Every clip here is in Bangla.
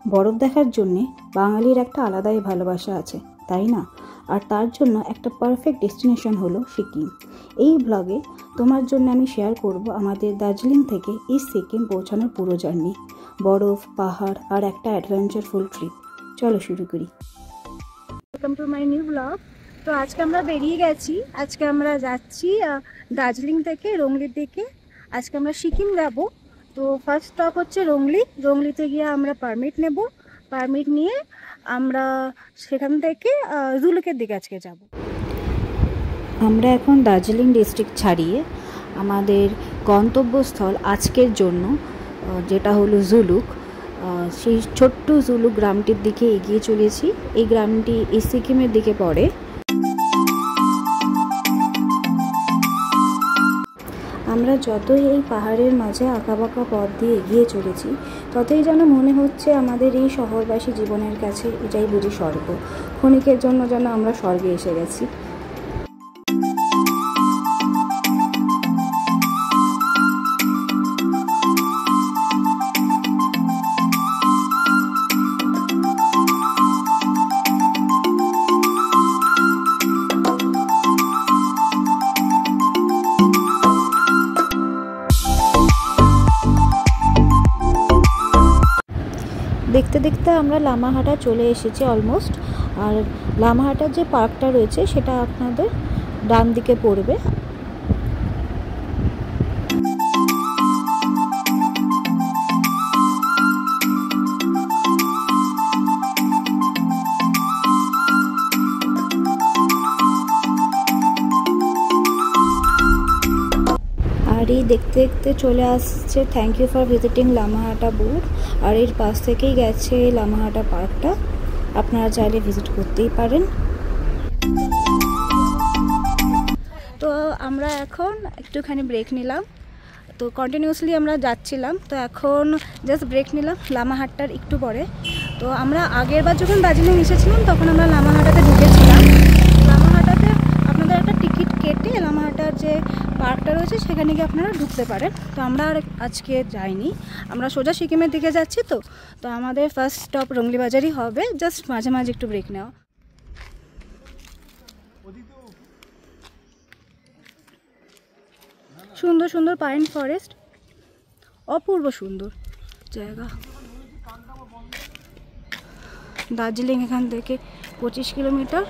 বরফ দেখার জন্যে বাঙালির একটা আলাদাই ভালোবাসা আছে, তাই না? আর তার জন্য একটা পারফেক্ট ডেস্টিনেশন হলো সিকিম। এই ব্লগে তোমার জন্য আমি শেয়ার করব আমাদের দার্জিলিং থেকে ইস্ট সিকিম পৌঁছানোর পুরো জার্নি, বরফ, পাহাড় আর একটা অ্যাডভেঞ্চারফুল ট্রিপ। চলো শুরু করি। Welcome to my new blog. তো আজকে আমরা বেরিয়ে গেছি। আজকে আমরা যাচ্ছি দার্জিলিং থেকে রংলির দিকে। আজকে আমরা সিকিম যাব। তো ফার্স্ট স্টপ হচ্ছে রংলিতে গিয়ে আমরা পারমিট নেব। পারমিট নিয়ে আমরা সেখান থেকে জুলুকের দিকে আজকে যাব। আমরা এখন দার্জিলিং ডিস্ট্রিক্ট ছাড়িয়ে আমাদের গন্তব্যস্থল আজকের জন্য যেটা হলো জুলুক, সেই ছোট্ট জুলুক গ্রামটির দিকে এগিয়ে চলেছি। এই গ্রামটি এই সিকিমের দিকে পড়ে। আমরা যতই এই পাহাড়ের মাঝে আঁকাবাঁকা পথ দিয়ে এগিয়ে চলেছি, ততই যেন মনে হচ্ছে আমাদের এই শহরবাসী জীবনের কাছে এটাই বুঝি স্বর্গ। ক্ষণিকের জন্য যেন আমরা স্বর্গে এসে গেছি। দেখতে দেখতে আমরা লামাহাটা চলে এসেছি অলমোস্ট। আর লামাহাটার যে পার্কটা রয়েছে সেটা আপনাদের ডান দিকে পড়বে। আর এই দেখতে দেখতে চলে আসছে thank you for visiting Lamahata board. আর এর পাশ থেকেই গেছে লামাহাটা পার্কটা, আপনারা চাইলে ভিজিট করতেই পারেন। তো আমরা এখন একটুখানি ব্রেক নিলাম। তো কন্টিনিউয়াসলি আমরা যাচ্ছিলাম, তো এখন জাস্ট ব্রেক নিলাম লামাহাটটার একটু পরে। তো আমরা আগের বার যখন দার্জিলিং এসেছিলাম তখন আমরা লামাহাটাতে ঢুকেছিলাম। লামাহাটাতে আপনাদের একটা টিকিট কেটে লামাহাটার যে পার্কটা রয়েছে সেখানে গিয়ে আপনারা ঢুকতে পারেন। তো আমরা আর আজকে যাইনি, আমরা সোজা সিকিমের দিকে যাচ্ছি। তো আমাদের ফার্স্ট স্টপ রংলি বাজারই হবে, জাস্ট মাঝে মাঝে একটু ব্রেক নেওয়া। সুন্দর সুন্দর পাইন ফরেস্ট, অপূর্ব সুন্দর জায়গা। দার্জিলিং এখান থেকে 25 কিলোমিটার।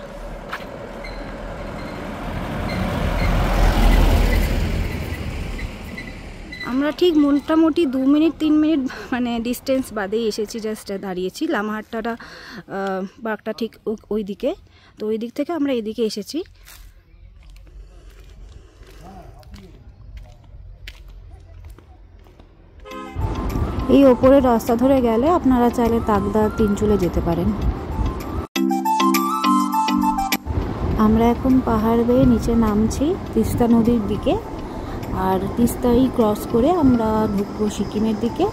আমরা ঠিক মোটামুটি 2 মিনিট 3 মিনিট মানে ডিস্টেন্স বাদেই এসেছি, জাস্ট দাঁড়িয়েছি। লামাহাট্টাটা পার্কটা ঠিক ওই দিকে, তো ওই দিক থেকে আমরা এদিকে এসেছি। এই ওপরের রাস্তা ধরে গেলে আপনারা চাইলে তাকদা তিনচুলে যেতে পারেন। আমরা এখন পাহাড় বেয়ে নিচে নামছি তিস্তা নদীর দিকে। আর তিস্তাই ক্রস করে আমরা ঢুকবো সিকিমের দিকে,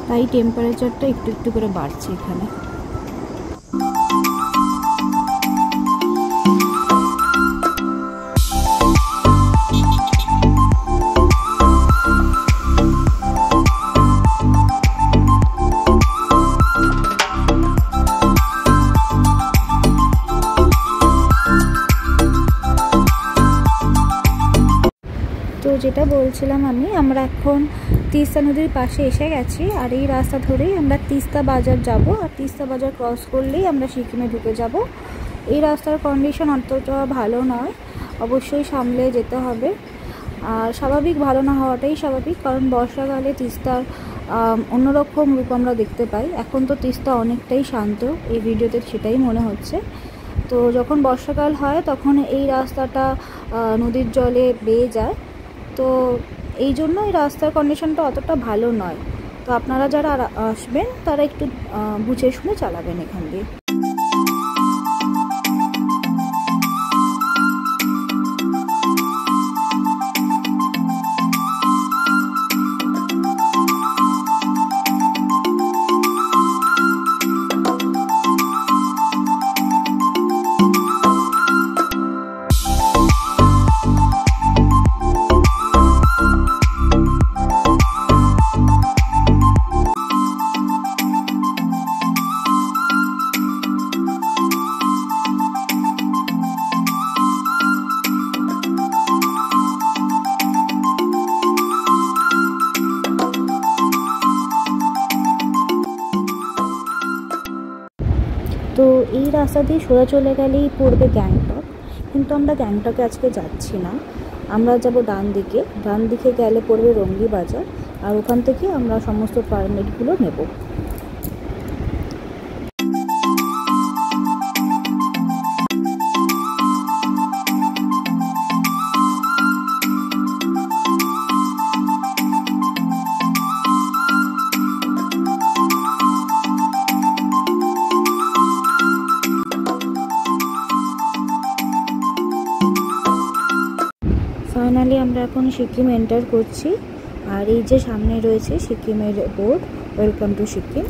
তাই টেম্পারেচারটা একটু একটু করে বাড়ছে এখানে। তো যেটা বলছিলাম আমরা এখন তিস্তা নদীর পাশে এসে গেছি। আর এই রাস্তা ধরেই আমরা তিস্তা বাজার যাব। আর তিস্তা বাজার ক্রস করলেই আমরা সিকিমে ঢুকে যাব। এই রাস্তার কন্ডিশন অতটা ভালো নয়, অবশ্যই সামলে যেতে হবে। আর স্বাভাবিক ভালো না হওয়াটাই স্বাভাবিক, কারণ বর্ষাকালে তিস্তার অন্যরকম রূপ আমরা দেখতে পাই। এখন তো তিস্তা অনেকটাই শান্ত, এই ভিডিওতে সেটাই মনে হচ্ছে। তো যখন বর্ষাকাল হয় তখন এই রাস্তাটা নদীর জলে বেয়ে যায়। তো এই জন্য এই রাস্তার কন্ডিশনটা অতটা ভালো নয়। তো আপনারা যারা আসবেন তারা একটু বুঝে শুনে চালাবেন এখান দিয়ে। তো এই রাস্তা দিয়ে সোজা চলে গেলেই পড়বে গ্যাংটক, কিন্তু আমরা গ্যাংটকে আজকে যাচ্ছি না। আমরা যাব ডান দিকে গেলে পড়বে রঙ্গলি বাজার, আর ওখান থেকে আমরা সমস্ত পারমিটগুলো নেব। ফাইনালি আমরা এখন সিকিম এন্টার করছি, আর এই যে সামনে রয়েছে সিকিমের বোর্ড, ওয়েলকাম টু সিকিম।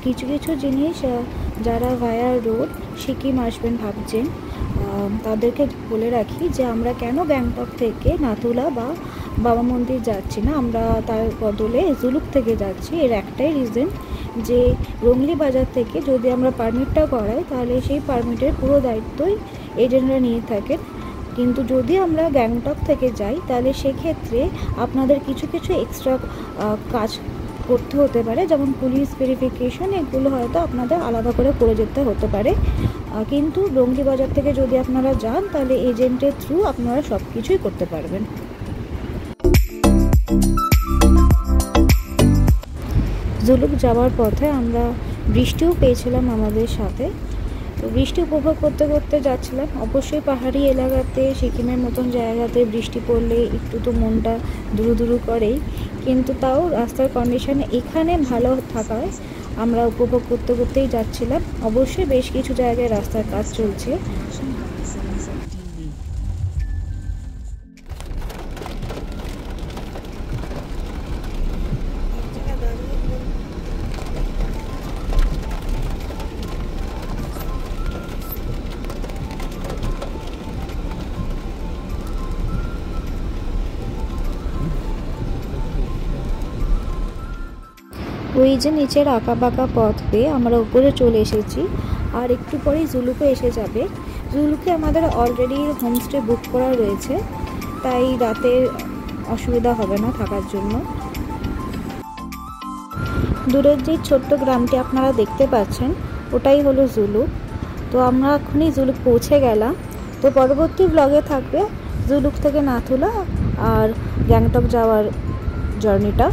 কিছু কিছু জিনিস যারা ভায়া রোড সিকিম আসবেন ভাবছেন, তাদেরকে বলে রাখি যে আমরা কেন গ্যাংটক থেকে নাথুলা বা বাবা মন্দির যাচ্ছি না, আমরা তার বদলে জুলুক থেকে যাচ্ছি। এর একটাই রিজন যে রঙ্গলি বাজার থেকে যদি আমরা পারমিটটা করাই তাহলে সেই পারমিটের পুরো দায়িত্বই এজেন্টরা নিয়ে থাকেন, কিন্তু যদি আমরা গ্যাংটক থেকে যাই তাহলে সেক্ষেত্রে আপনাদের কিছু কিছু এক্সট্রা কাজ করতে হতে পারে, যেমন পুলিশ ভেরিফিকেশন, এগুলো হয়তো আপনাদের আলাদা করে যেতে হতে পারে। কিন্তু রঙ্গলি বাজার থেকে যদি আপনারা যান তাহলে এজেন্টের থ্রু আপনারা সব কিছুই করতে পারবেন। জুলুক যাওয়ার পথে আমরা বৃষ্টিও পেয়েছিলাম আমাদের সাথে, তো বৃষ্টি উপভোগ করতে করতে যাচ্ছিলাম। অবশ্যই পাহাড়ি এলাকাতে সিকিমের মতন জায়গাতে বৃষ্টি পড়লে একটু তো মনটা দুরু করেই, কিন্তু তাও রাস্তার কন্ডিশন এখানে ভালো থাকায় আমরা উপভোগ করতে করতেই যাচ্ছিলাম। অবশ্যই বেশ কিছু জায়গায় রাস্তার কাজ চলছে। ওই যে নিচের আঁকা বাঁকা পথ পেয়ে আমরা উপরে চলে এসেছি, আর একটু পরেই জুলুকে এসে যাবে। জুলুকে আমাদের অলরেডি হোমস্টে বুক করা রয়েছে, তাই রাতের অসুবিধা হবে না থাকার জন্য। দূরের যে ছোট্ট গ্রামটি আপনারা দেখতে পাচ্ছেন ওটাই হলো জুলুক। তো আমরা এখনই জুলুক পৌঁছে গেলাম। তো পরবর্তী ব্লগে থাকবে জুলুক থেকে নাথুলা আর গ্যাংটক যাওয়ার জার্নিটা।